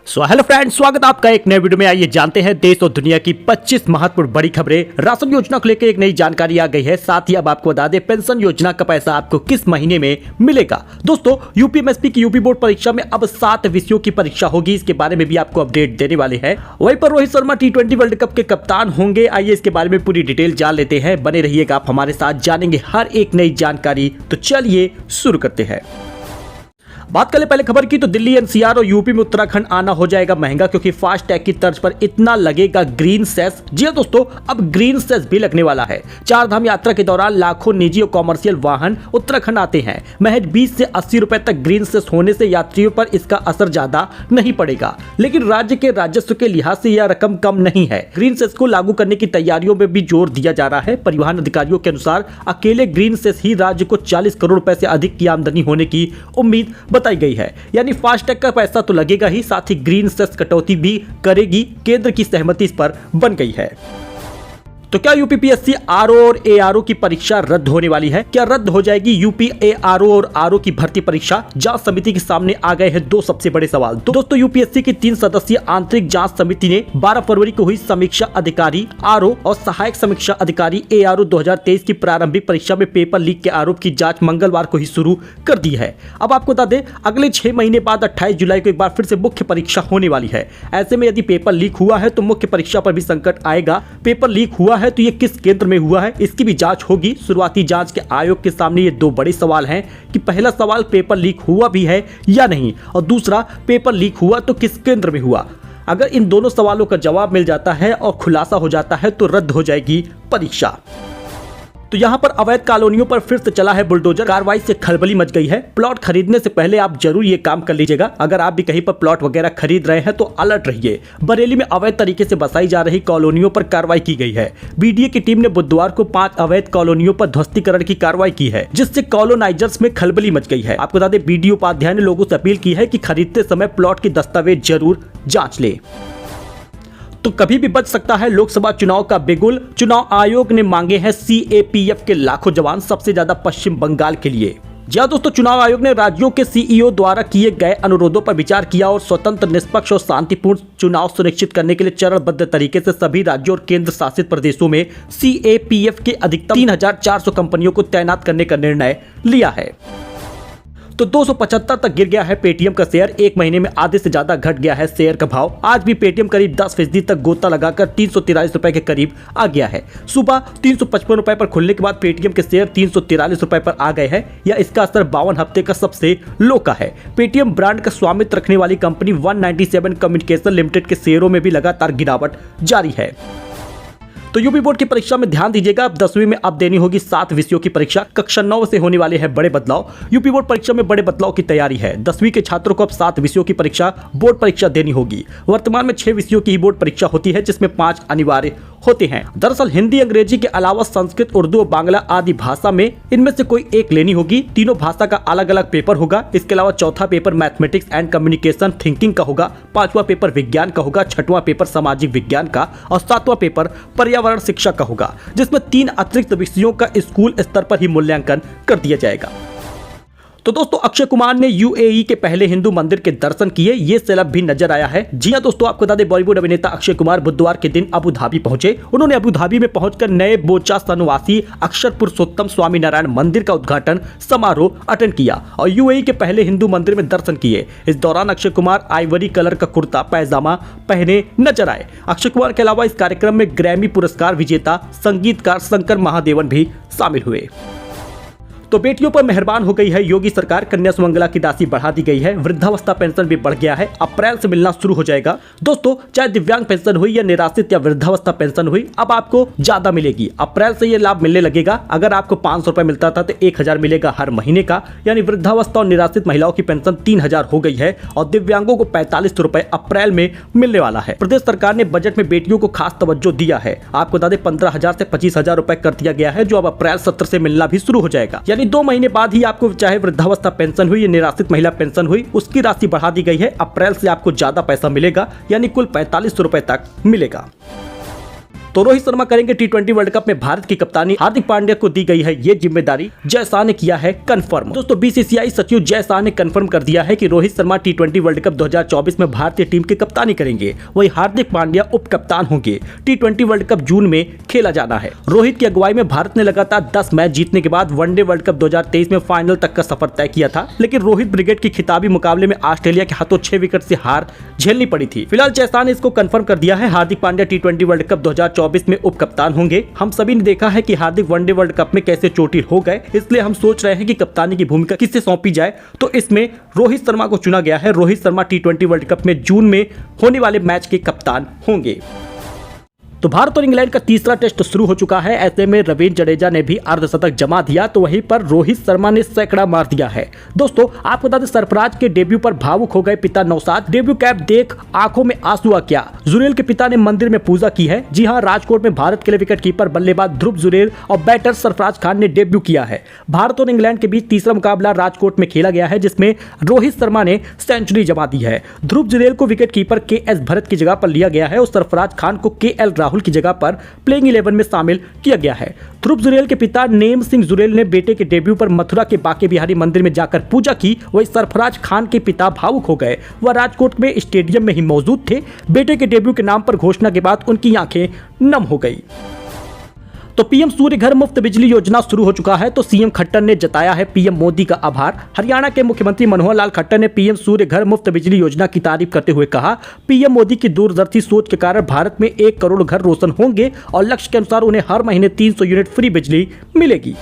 Hello friends, स्वागत है आपका एक नए वीडियो में। आइए जानते हैं देश और दुनिया की 25 महत्वपूर्ण बड़ी खबरें। राशन योजना को लेकर एक नई जानकारी आ गई है। साथ ही अब आपको बता दें पेंशन योजना का पैसा आपको किस महीने में मिलेगा। दोस्तों, यूपीएमएसपी की यूपी बोर्ड परीक्षा में अब 7 विषयों की परीक्षा होगी। इसके बारे में भी आपको अपडेट देने वाले हैं। वहीं पर Rohit Sharma T20 world cup के कप्तान होंगे। आइए इसके बारे में पूरी डिटेल जान लेते हैं। बने रहिएगा, आप हमारे साथ जानेंगे हर एक नई जानकारी। तो चलिए शुरू करते हैं। बात करें पहले खबर की, तो दिल्ली एनसीआर और यूपी में उत्तराखंड आना हो जाएगा महंगा, क्योंकि फास्ट टैग की तर्ज पर इतना लगेगा ग्रीन सेस। जी हां दोस्तों, अब ग्रीन सेस भी लगने वाला है। चार धाम यात्रा के दौरान लाखों निजी और कॉमर्शियल वाहन उत्तराखंड आते हैं। महज 20 से 80 रुपए तक ग्रीन सेस होने से यात्रियों पर इसका असर ज्यादा नहीं पड़ेगा, लेकिन राज्य के राजस्व के लिहाज से यह रकम कम नहीं है। ग्रीन सेस को लागू करने की तैयारियों में भी जोर दिया जा रहा है। परिवहन अधिकारियों के अनुसार अकेले ग्रीन सेस ही राज्य को 40 करोड़ रुपए से अधिक की आमदनी होने की उम्मीद बताई गई है। यानी फास्टैग का पैसा तो लगेगा ही, साथ ही ग्रीन सेस कटौती भी करेगी। केंद्र की सहमति इस पर बन गई है। तो क्या यूपीपीएससी आरओ और एआरओ की परीक्षा रद्द होने वाली है? क्या रद्द हो जाएगी यूपी एआरओ और आरओ की भर्ती परीक्षा? जांच समिति के सामने आ गए हैं दो सबसे बड़े सवाल। तो दोस्तों, यूपीएससी की 3 सदस्यीय आंतरिक जांच समिति ने 12 फरवरी को हुई समीक्षा अधिकारी आरओ और सहायक समीक्षा अधिकारी एआरओ 2023 की प्रारंभिक परीक्षा में पेपर लीक के आरोप की जाँच मंगलवार को ही शुरू कर दी है। अब आपको बता दें, अगले 6 महीने बाद 28 जुलाई को एक बार फिर से मुख्य परीक्षा होने वाली है। ऐसे में यदि पेपर लीक हुआ है तो मुख्य परीक्षा पर भी संकट आएगा। पेपर लीक हुआ है तो ये किस केंद्र में हुआ है, इसकी भी जांच होगी। शुरुआती जांच के आयोग के सामने ये 2 बड़े सवाल हैं कि पहला सवाल पेपर लीक हुआ भी है या नहीं, और दूसरा पेपर लीक हुआ तो किस केंद्र में हुआ। अगर इन दोनों सवालों का जवाब मिल जाता है और खुलासा हो जाता है तो रद्द हो जाएगी परीक्षा। तो यहाँ पर अवैध कॉलोनियों पर फिर से चला है बुलडोजर। कार्रवाई से खलबली मच गई है। प्लॉट खरीदने से पहले आप जरूर ये काम कर लीजिएगा। अगर आप भी कहीं पर प्लॉट वगैरह खरीद रहे हैं तो अलर्ट रहिए। बरेली में अवैध तरीके से बसाई जा रही कॉलोनियों पर कार्रवाई की गई है। बीडीए की टीम ने बुधवार को 5 अवैध कॉलोनियों पर ध्वस्तीकरण की कार्रवाई की है, जिससे कॉलोनाइजर्स में खलबली मच गई है। आपको बता दें, बीडीओ उपाध्याय ने लोगों से अपील की है कि खरीदते समय प्लॉट की दस्तावेज जरूर जांच ले। तो कभी भी बच सकता है लोकसभा चुनाव का बिगुल। चुनाव आयोग ने मांगे हैं सीएपीएफ के लाखों जवान, सबसे ज्यादा पश्चिम बंगाल के लिए। जी हां दोस्तों, चुनाव आयोग ने राज्यों के सीईओ द्वारा किए गए अनुरोधों पर विचार किया और स्वतंत्र, निष्पक्ष और शांतिपूर्ण चुनाव सुनिश्चित करने के लिए चरणबद्ध तरीके से सभी राज्यों और केंद्र शासित प्रदेशों में सीएपीएफ के अधिकतम 3400 कंपनियों को तैनात करने का निर्णय लिया है। तो 275 तक गिर गया है पेटीएम का शेयर। एक महीने में आधे से ज्यादा घट गया है शेयर का भाव। आज भी पेटीएम करीब 10% तक गोता लगाकर 343 रुपए के करीब आ गया है। सुबह 355 रुपए पर खुलने के बाद पेटीएम के शेयर 343 रुपए पर आ गए हैं। या इसका असर 52 हफ्ते का सबसे लो का है। पेटीएम ब्रांड का स्वामित्व रखने वाली कंपनी 197 कम्युनिकेशन लिमिटेड के शेयरों में भी लगातार गिरावट जारी है। तो यूपी बोर्ड की परीक्षा में ध्यान दीजिएगा। अब 10वीं में अब देनी होगी 7 विषयों की परीक्षा। कक्षा 9 से होने वाले हैं बड़े बदलाव। यूपी बोर्ड परीक्षा में बड़े बदलाव की तैयारी है। 10वीं के छात्रों को अब 7 विषयों की परीक्षा बोर्ड परीक्षा देनी होगी। वर्तमान में 6 विषयों की ही बोर्ड परीक्षा होती है, जिसमें 5 अनिवार्य होते हैं। दरअसल हिंदी, अंग्रेजी के अलावा संस्कृत, उर्दू और बांग्ला आदि भाषा में इनमें से कोई एक लेनी होगी। तीनों भाषा का अलग अलग पेपर होगा। इसके अलावा चौथा paper mathematics and communication thinking का होगा। 5वां पेपर विज्ञान का होगा। 6वां पेपर सामाजिक विज्ञान का और 7वां पेपर पर्यावरण शिक्षा का होगा, जिसमें 3 अतिरिक्त विषयों का स्कूल स्तर पर ही मूल्यांकन कर दिया जाएगा। तो दोस्तों, अक्षय कुमार ने यूएई के पहले हिंदू मंदिर के दर्शन किए। ये सेलेब भी नजर आया है। जी हां दोस्तों, आपको बता दें, बॉलीवुड अभिनेता अक्षय कुमार बुधवार के दिन अबू धाबी पहुंचे। उन्होंने अबू धाबी में पहुंचकर नए बोचा सनवासी अक्षर पुरुषोत्तम स्वामी नारायण मंदिर का उद्घाटन समारोह अटेंड किया और यूएई के पहले हिंदू मंदिर में दर्शन किए। इस दौरान अक्षय कुमार आइवरी कलर का कुर्ता पैजामा पहने नजर आए। अक्षय कुमार के अलावा इस कार्यक्रम में ग्रैमी पुरस्कार विजेता संगीतकार शंकर महादेवन भी शामिल हुए। तो बेटियों पर मेहरबान हो गई है योगी सरकार। कन्या सुमंगला की राशि बढ़ा दी गई है। वृद्धावस्था पेंशन भी बढ़ गया है। अप्रैल से मिलना शुरू हो जाएगा। दोस्तों, चाहे दिव्यांग पेंशन हुई या निराश्रित या वृद्धावस्था पेंशन हुई, अब आपको ज्यादा मिलेगी। अप्रैल से ये लाभ मिलने लगेगा। अगर आपको 500 रुपए मिलता था तो 1000 मिलेगा हर महीने का। यानी वृद्धावस्था और निराश्रित महिलाओं की पेंशन 3000 हो गई है और दिव्यांगों को 45 रुपए अप्रैल में मिलने वाला है। प्रदेश सरकार ने बजट में बेटियों को खास तवज्जो दिया है। आपको बता दें, 15,000 से 25,000 रुपए कर दिया गया है, जो अब अप्रैल 17 से मिलना भी शुरू हो जाएगा। यानी 2 महीने बाद ही आपको चाहे वृद्धावस्था पेंशन हुई या निराश्रित महिला पेंशन हुई, उसकी राशि बढ़ा दी गई है। अप्रैल से आपको ज्यादा पैसा मिलेगा, यानी कुल 45 रुपए तक मिलेगा। तो रोहित शर्मा करेंगे टी20 वर्ल्ड कप में भारत की कप्तानी। हार्दिक पांड्या को दी गई है ये जिम्मेदारी, जय शाह ने किया है कंफर्म। दोस्तों बीसीसीआई सचिव जय शाह ने कंफर्म कर दिया है कि रोहित शर्मा टी20 वर्ल्ड कप 2024 में भारतीय टीम की कप्तानी करेंगे, वही हार्दिक पांड्या उप कप्तान होंगे। टी20 वर्ल्ड कप जून में खेला जाना है। रोहित की अगुवाई में भारत ने लगातार 10 मैच जीतने के बाद वनडे वर्ल्ड कप 2023 में फाइनल तक का सफर तय किया था, लेकिन रोहित ब्रिगेड की खिताबी मुकाबले में ऑस्ट्रेलिया के हाथों 6 विकेट से हार झेलनी पड़ी थी। फिलहाल जय शाह ने इसको कंफर्म कर दिया है, हार्दिक पांड्या टी20 वर्ल्ड कप 2024 में उप कप्तान होंगे। हम सभी ने देखा है कि हार्दिक वनडे वर्ल्ड कप में कैसे चोटिल हो गए, इसलिए हम सोच रहे हैं कि कप्तानी की भूमिका किससे सौंपी जाए, तो इसमें रोहित शर्मा को चुना गया है। रोहित शर्मा टी20 वर्ल्ड कप में जून में होने वाले मैच के कप्तान होंगे। तो भारत और इंग्लैंड का तीसरा टेस्ट शुरू हो चुका है। ऐसे में रवींद्र जडेजा ने भी अर्धशतक जमा दिया, तो वहीं पर रोहित शर्मा ने सैकड़ा मार दिया है। दोस्तों आपको बता दें, सरफराज के डेब्यू पर भावुक हो गए पिता नौशाद। डेब्यू कैप देख आंखों में आंसू आ गया। जुरेल के पिता ने मंदिर में पूजा की है। जी हां, राजकोट में भारत के लिए विकेट कीपर बल्लेबाज ध्रुव जुरेल और बैटर सरफराज खान ने डेब्यू किया है। भारत और इंग्लैंड के बीच तीसरा मुकाबला राजकोट में खेला गया है, जिसमें रोहित शर्मा ने सेंचुरी जमा दी है। ध्रुव जुरेल को विकेट कीपर KS भरत की जगह पर लिया गया है और सरफराज खान को KL राहुल की जगह पर प्लेइंग 11 में शामिल किया गया है। ध्रुव जुरेल के पिता नेम सिंह जुरेल ने बेटे के डेब्यू पर मथुरा के बांके बिहारी मंदिर में जाकर पूजा की। वही सरफराज खान के पिता भावुक हो गए। वह राजकोट में स्टेडियम में ही मौजूद थे। बेटे के डेब्यू के नाम पर घोषणा के बाद उनकी आंखें नम हो गई। तो पीएम सूर्य घर मुफ्त बिजली योजना शुरू हो चुका है, तो सीएम खट्टर ने जताया है पीएम मोदी का आभार। हरियाणा के मुख्यमंत्री मनोहर लाल खट्टर ने पीएम सूर्य घर मुफ्त बिजली योजना की तारीफ करते हुए कहा, पीएम मोदी की दूरदर्शी सोच के कारण भारत में 1 करोड़ घर रोशन होंगे और लक्ष्य के अनुसार उन्हें हर महीने 300 यूनिट फ्री बिजली मिलेगी।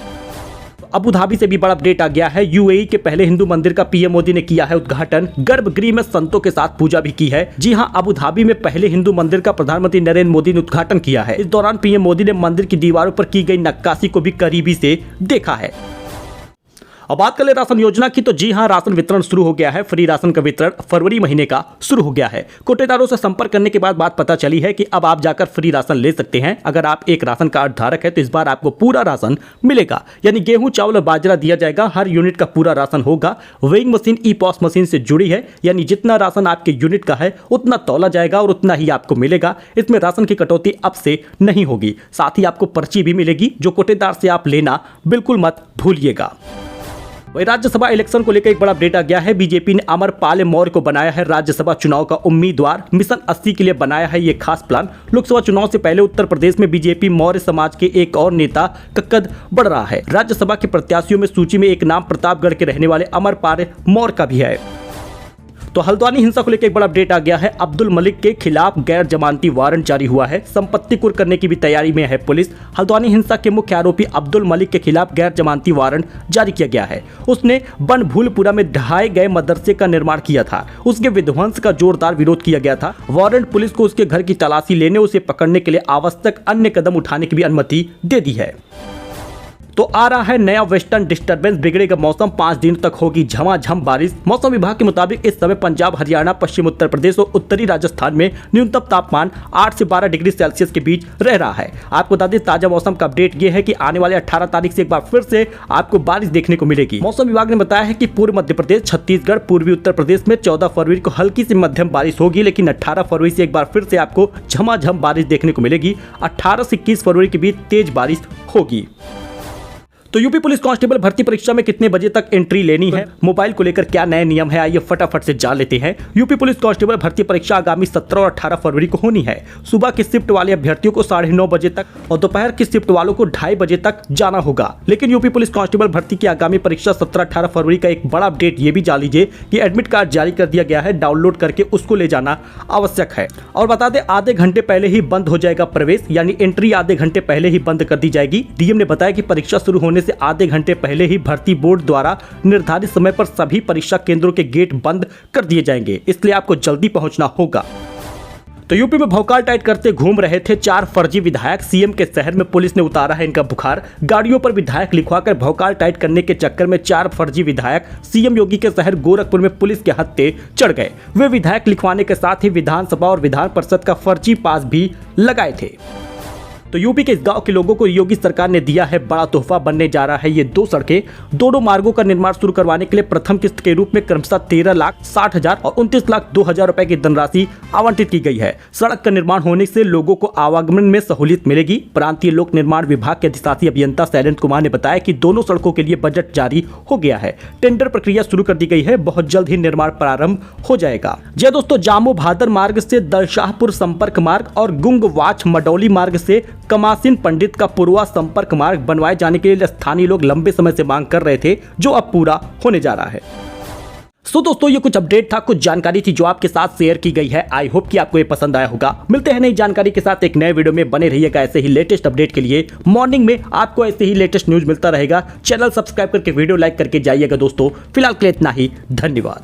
अबू धाबी से भी बड़ा अपडेट आ गया है। यूएई के पहले हिंदू मंदिर का पीएम मोदी ने किया है उद्घाटन। गर्भगृह में संतों के साथ पूजा भी की है। जी हां, अबू धाबी में पहले हिंदू मंदिर का प्रधानमंत्री नरेंद्र मोदी ने उद्घाटन किया है। इस दौरान पीएम मोदी ने मंदिर की दीवारों पर की गई नक्काशी को भी करीबी से देखा है। अब बात कर ले राशन योजना की, तो जी हां, राशन वितरण शुरू हो गया है। फ्री राशन का वितरण फरवरी महीने का शुरू हो गया है। कोटेदारों से संपर्क करने के बाद बात पता चली है कि अब आप जाकर फ्री राशन ले सकते हैं। अगर आप एक राशन कार्ड धारक है तो इस बार आपको पूरा राशन मिलेगा, यानी गेहूं, चावल और बाजरा दिया जाएगा। हर यूनिट का पूरा राशन होगा। वेइंग मशीन ई-पॉस मशीन से जुड़ी है, यानी जितना राशन आपके यूनिट का है उतना तौला जाएगा और उतना ही आपको मिलेगा। इसमें राशन की कटौती अब से नहीं होगी। साथ ही आपको पर्ची भी मिलेगी, जो कोटेदार से आप लेना बिल्कुल मत भूलिएगा। वही राज्यसभा इलेक्शन को लेकर एक बड़ा अपडेट आ गया है। बीजेपी ने अमरपाल मौर्य को बनाया है राज्यसभा चुनाव का उम्मीदवार। मिशन 80 के लिए बनाया है ये खास प्लान। लोकसभा चुनाव से पहले उत्तर प्रदेश में बीजेपी मौर्य समाज के एक और नेता का कद बढ़ रहा है। राज्यसभा के प्रत्याशियों में सूची में एक नाम प्रतापगढ़ के रहने वाले अमरपाल मौर्य का भी है। तो हल्द्वानी हिंसा को लेकर एक बड़ा अपडेट आ गया है। अब्दुल मलिक के खिलाफ गैर जमानती वारंट जारी हुआ है। संपत्ति कुर्क करने की भी तैयारी में है पुलिस। हल्द्वानी हिंसा के मुख्य आरोपी अब्दुल मलिक के खिलाफ गैर जमानती वारंट जारी किया गया है। उसने बनभूलपुरा में ढहाए गए मदरसे का निर्माण किया था। उसके विध्वंस का जोरदार विरोध किया गया था। वारंट पुलिस को उसके घर की तलाशी लेने, उसे पकड़ने के लिए आवश्यक अन्य कदम उठाने की भी अनुमति दे दी है। तो आ रहा है नया वेस्टर्न डिस्टर्बेंस, बिगड़ेगा मौसम, 5 दिन तक होगी झमाझम बारिश। मौसम विभाग के मुताबिक इस समय पंजाब, हरियाणा, पश्चिम उत्तर प्रदेश और उत्तरी राजस्थान में न्यूनतम तापमान 8 से 12 डिग्री सेल्सियस के बीच रह रहा है। आपको बता दें, ताजा मौसम का अपडेट ये है कि आने वाले 18 तारीख से एक बार फिर से आपको बारिश देखने को मिलेगी। मौसम विभाग ने बताया है कि पूर्व मध्य प्रदेश, छत्तीसगढ़, पूर्वी उत्तर प्रदेश में 14 फरवरी को हल्की से मध्यम बारिश होगी, लेकिन 18 फरवरी से एक बार फिर से आपको झमाझम बारिश देखने को मिलेगी। 18 से 21 फरवरी के बीच तेज बारिश होगी। तो यूपी पुलिस कांस्टेबल भर्ती परीक्षा में कितने बजे तक एंट्री लेनी है, मोबाइल को लेकर क्या नए नियम है, आइए फटाफट से जान लेते हैं। यूपी पुलिस कांस्टेबल भर्ती परीक्षा आगामी 17 और 18 फरवरी को होनी है। सुबह की शिफ्ट वाले अभ्यर्थियों को 9:30 बजे तक और दोपहर की शिफ्ट वालों को 2:30 बजे तक जाना होगा। लेकिन यूपी पुलिस कांस्टेबल भर्ती की आगामी परीक्षा 17-18 फरवरी का एक बड़ा अपडेट ये भी जान लीजिए कि एडमिट कार्ड जारी कर दिया गया है। डाउनलोड करके उसको ले जाना आवश्यक है। और बता दें, आधे घंटे पहले ही बंद हो जाएगा प्रवेश, यानी एंट्री आधे घंटे पहले ही बंद कर दी जाएगी। डीएम ने बताया कि परीक्षा शुरू होने से आधे घंटे पहले ही भर्ती बोर्ड द्वारा निर्धारित समय पर सभी परीक्षा केंद्रों के गेट बंद कर दिए जाएंगे, इसलिए आपको जल्दी पहुंचना होगा। तो यूपी में भौकाल टाइट करते घूम रहे थे 4 फर्जी विधायक। सीएम के शहर में पुलिस ने उतारा है इनका बुखार। गाड़ियों पर विधायक लिखवाकर भौकाल टाइट करने के चक्कर में 4 फर्जी विधायक सीएम योगी के शहर गोरखपुर में पुलिस के हत्थे चढ़ गए। वे विधायक लिखवाने के साथ ही विधानसभा और विधान परिषद का फर्जी पास भी लगाए थे। तो यूपी के इस गांव के लोगों को योगी सरकार ने दिया है बड़ा तोहफा। बनने जा रहा है ये 2 सड़कें। दोनों मार्गों का निर्माण शुरू करवाने के लिए प्रथम किस्त के रूप में क्रमशः 13,60,000 और 29,02,000 रुपए की धनराशि आवंटित की गई है। सड़क का निर्माण होने से लोगों को आवागमन में सहूलियत मिलेगी। प्रांतीय लोक निर्माण विभाग के अधिशासी अभियंता शैलेंद्र कुमार ने बताया कि दोनों सड़कों के लिए बजट जारी हो गया है। टेंडर प्रक्रिया शुरू कर दी गई है। बहुत जल्द ही निर्माण प्रारंभ हो जाएगा। जी दोस्तों, जामो भादर मार्ग से दलशाहपुर संपर्क मार्ग और गुंगवाच मडौली मार्ग से कमासिन पंडित का पूर्वा संपर्क मार्ग बनवाए जाने के लिए स्थानीय लोग लंबे समय से मांग कर रहे थे, जो अब पूरा होने जा रहा है। सो दोस्तों, ये कुछ अपडेट था, कुछ जानकारी थी जो आपके साथ शेयर की गई है। आई होप कि आपको ये पसंद आया होगा। मिलते हैं नई जानकारी के साथ एक नए वीडियो में। बने रहिएगा ऐसे ही लेटेस्ट अपडेट के लिए। मॉर्निंग में आपको ऐसे ही लेटेस्ट न्यूज मिलता रहेगा। चैनल सब्सक्राइब करके वीडियो लाइक करके जाइएगा दोस्तों। फिलहाल के लिए इतना ही। धन्यवाद।